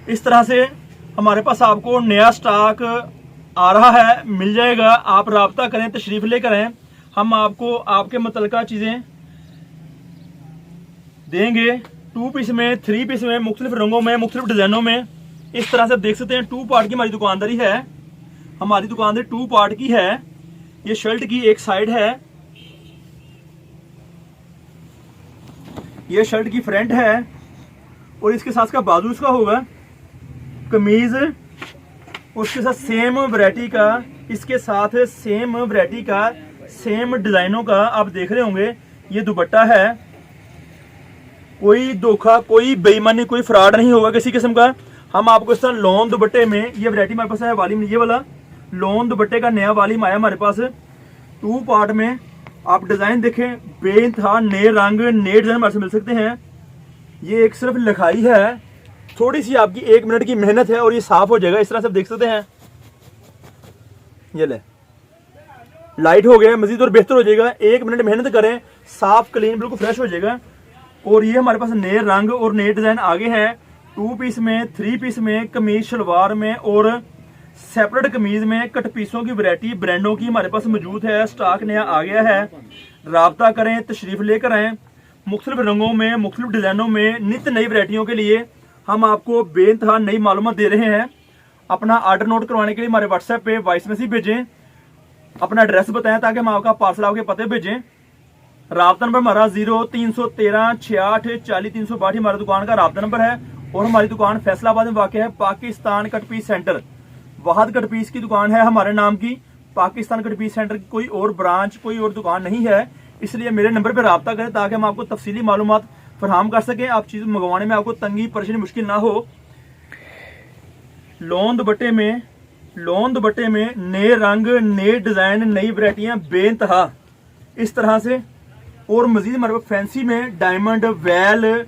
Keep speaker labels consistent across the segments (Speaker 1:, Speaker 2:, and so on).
Speaker 1: इस तरह से हमारे पास आपको नया स्टॉक आ रहा है, मिल जाएगा। आप राब्ता करें, तशरीफ़ लेकर आएँ, हम आपको आपके मुतल्लिका चीज़ें देंगे। 2 पीस में, 3 पीस में, मुख्तलिफ रंगों में, मुख्तलिफ डिज़ाइनों में। इस तरह से देख सकते हैं 2 पार्ट की हमारी दुकानदारी है। हमारी दुकानदारी 2 पार्ट की है। ये शर्ट की एक साइड है, ये शर्ट की फ्रंट है, और इसके साथ का बाजू इसका होगा। कमीज उसके साथ सेम वैरायटी का, इसके साथ सेम वैरायटी का, सेम डिजाइनों का आप देख रहे होंगे। ये दुपट्टा है, कोई धोखा, कोई बेईमानी, कोई फ्रॉड नहीं होगा किसी किस्म का। हम आपको इस तरह लॉन दुपट्टे में, ये वैरायटी हमारे पास है वालीम, ये वाला लॉन दुपट्टे का नया वालीम आया हमारे पास 2 पार्ट में। आप डिजाइन देखें, बेइंतहा नए रंग, नए डिजाइन हमारे से मिल सकते हैं। ये एक सिर्फ लिखाई है, थोड़ी सी आपकी 1 मिनट की मेहनत है और ये साफ हो जाएगा। इस तरह से आप देख सकते हैं, ये ले लाइट हो गया, मजीद और बेहतर हो जाएगा। 1 मिनट मेहनत करें, साफ क्लीन बिल्कुल फ्रेश हो जाएगा। और ये हमारे पास नए रंग और नए डिजाइन आगे हैं। 2 पीस में, 3 पीस में, कमीज शलवार में और सेपरेट कमीज में कट पीसों की वैरायटी ब्रांडों की हमारे पास मौजूद है। स्टॉक नया आ गया है, राब्ता करें, तशरीफ लेकर आएँ। मुख्तलिफ रंगों में, मुख्तलिफ डिजाइनों में, नित्य नई वैरायटियों के लिए हम आपको बेइंतहा नई मालूमात दे रहे हैं। अपना ऑर्डर नोट करवाने के लिए हमारे व्हाट्सएप पे वॉइस मैसेज भेजें, अपना एड्रेस बताएं ताकि हम आपका पार्सल आपके पते भेजें। राब्ता नंबर हमारा 0313 66 40 362 हमारी दुकान का राब्ता नंबर है। और हमारी दुकान फैसलाबाद में वाक़ है। पाकिस्तान कट पीस सेंटर, वहाद कट पीस की दुकान है हमारे नाम की। पाकिस्तान कट पीस सेंटर की कोई और ब्रांच, कोई और दुकान नहीं है। इसलिए मेरे नंबर पर राब्ता करें ताकि हम आपको तफसीली मालूमात फराहम कर सकें, आप चीज़ मंगवाने में आपको तंगी परेशानी मुश्किल ना हो। लॉन दुपट्टे में नए रंग, नए डिज़ाइन, नई वैरायटियाँ बेइंतहा इस तरह से। और मजीद हमारे पास फैंसी में डायमंड, वेल,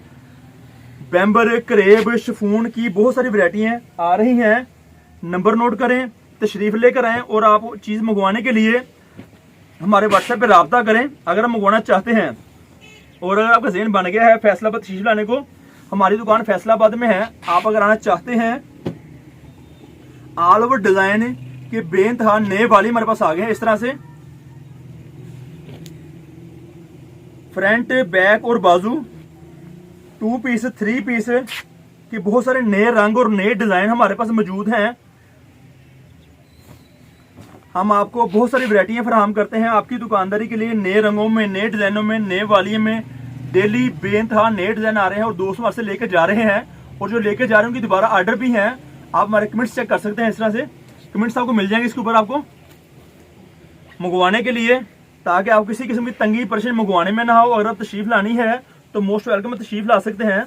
Speaker 1: बैम्बर, करेब, शिफॉन की बहुत सारी वैरायटियाँ आ रही हैं। नंबर नोट करें, तशरीफ़ लेकर आएँ और आप चीज़ मंगवाने के लिए हमारे व्हाट्सएप पे राब्ता करें अगर आप मंगवाना चाहते हैं। और अगर आपका ज़हन बन गया है फैसलाबाद तशरीफ़ लाने को, हमारी दुकान फैसलाबाद में है। आप अगर आना चाहते हैं, ऑल ओवर डिज़ाइन के बेइंतहा नए वाली हमारे पास आ गए हैं। इस तरह से फ्रंट, बैक और बाजू, 2 पीस, 3 पीस के बहुत सारे नए रंग और नए डिज़ाइन हमारे पास मौजूद हैं। हम आपको बहुत सारी वैरायटियां फराहम करते हैं आपकी दुकानदारी के लिए। नए रंगों में, नए डिज़ाइनों में, नए वालियों में डेली बेइंतहा नए डिज़ाइन आ रहे हैं और दोस्त हमारे से लेकर जा रहे हैं। और जो लेकर जा रहे हैं उनकी दोबारा ऑर्डर भी हैं। आप हमारे कमेंट्स चेक कर सकते हैं। इस तरह से कमेंट्स आपको मिल जाएंगे इसके ऊपर आपको मंगवाने के लिए, ताकि आप किसी किस्म की तंगी परेशानी मंगवाने में ना हो। अगर आप तशरीफ़ लानी है तो मोस्ट वेलकम, तशरीफ़ ला सकते हैं।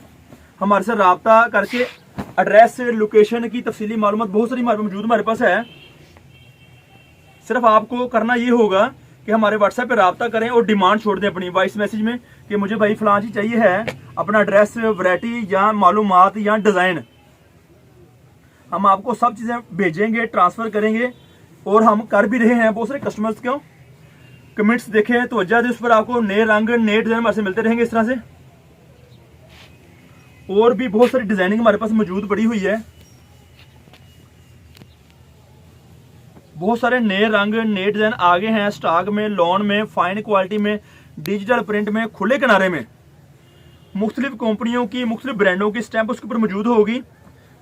Speaker 1: हमारे से रब्ता करके एड्रेस, लोकेशन की तफसीली मालूमात बहुत सारी मौजूद हमारे पास है। सिर्फ आपको करना ये होगा कि हमारे व्हाट्सएप पे रब्ता करें और डिमांड छोड़ दें अपनी वॉइस मैसेज में कि मुझे भाई फलां चीज़ चाहिए है, अपना एड्रेस, वैरायटी या मालूमात या डिज़ाइन। हम आपको सब चीज़ें भेजेंगे, ट्रांसफ़र करेंगे और हम कर भी रहे हैं। बहुत सारे कस्टमर्स को कमेंट्स देखें तो वजह उस पर आपको नए रंग, नए डिज़ाइन हमारे से मिलते रहेंगे इस तरह से। और भी बहुत सारी डिज़ाइनिंग हमारे पास मौजूद पड़ी हुई है। बहुत सारे नए रंग, नए डिज़ाइन आगे हैं स्टॉक में, लॉन में, फाइन क्वालिटी में, डिजिटल प्रिंट में, खुले किनारे में। मुख्तलिफ कंपनियों की, मुख्तलिफ ब्रांडों की स्टैंप उसके ऊपर मौजूद होगी,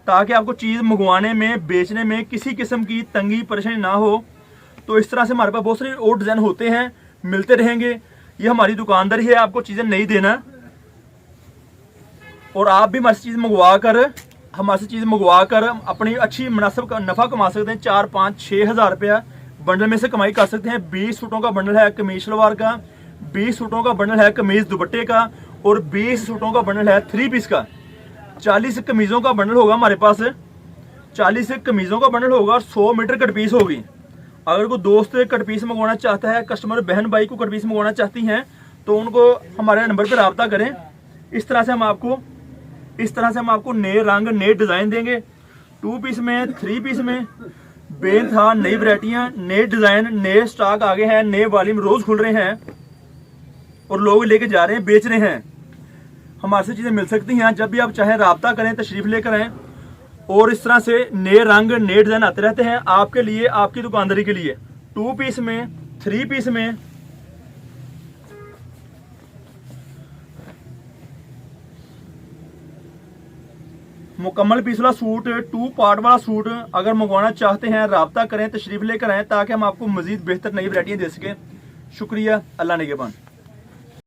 Speaker 1: ताकि आपको चीज़ मंगवाने में, बेचने में किसी किस्म की तंगी परेशानी ना हो। तो इस तरह से हमारे पास बहुत सारे और डिज़ाइन होते हैं, मिलते रहेंगे। ये हमारी दुकानदारी है, आपको चीज़ें नहीं देना। और आप भी हमारे चीज़ मंगवा कर अपनी अच्छी मुनासिब नफ़ा कमा सकते हैं। 4, 5, 6 हज़ार रुपया बंडल में से कमाई कर सकते हैं। 20 सूटों का बंडल है कमीज शलवार का, 20 सूटों का बंडल है कमीज दुपट्टे का और 20 सूटों का बंडल है 3 पीस का। 40 कमीज़ों का बंडल होगा हमारे पास, 40 कमीज़ों का बंडल होगा और 100 मीटर कट पीस होगी। अगर कोई दोस्त कट पीस मंगवाना चाहता है, कस्टमर बहन भाई को कट पीस मंगवाना चाहती हैं, तो उनको हमारे नंबर पर रब्ता करें। इस तरह से हम आपको नए रंग, नए डिज़ाइन देंगे। 2 पीस में, 3 पीस में बेइंतहा नई वैरायटियाँ, नए डिज़ाइन, नए स्टॉक आगे हैं, नए वॉल्यूम रोज़ खुल रहे हैं और लोग लेके जा रहे हैं, बेच रहे हैं। हमारे से चीज़ें मिल सकती हैं। जब भी आप चाहें रब्ता करें, तशरीफ़ लेकर आएँ। और इस तरह से नए रंग नए डिजाइन आते रहते हैं आपके लिए, आपकी दुकानदारी के लिए। 2 पीस में, 3 पीस में, मुकम्मल पीस वाला सूट, 2 पार्ट वाला सूट अगर मंगवाना चाहते हैं राब्ता करें, तशरीफ लेकर आएँ ताकि हम आपको मजीद बेहतर नई वैरायटियाँ दे सकें। शुक्रिया, अल्लाह निगहबान।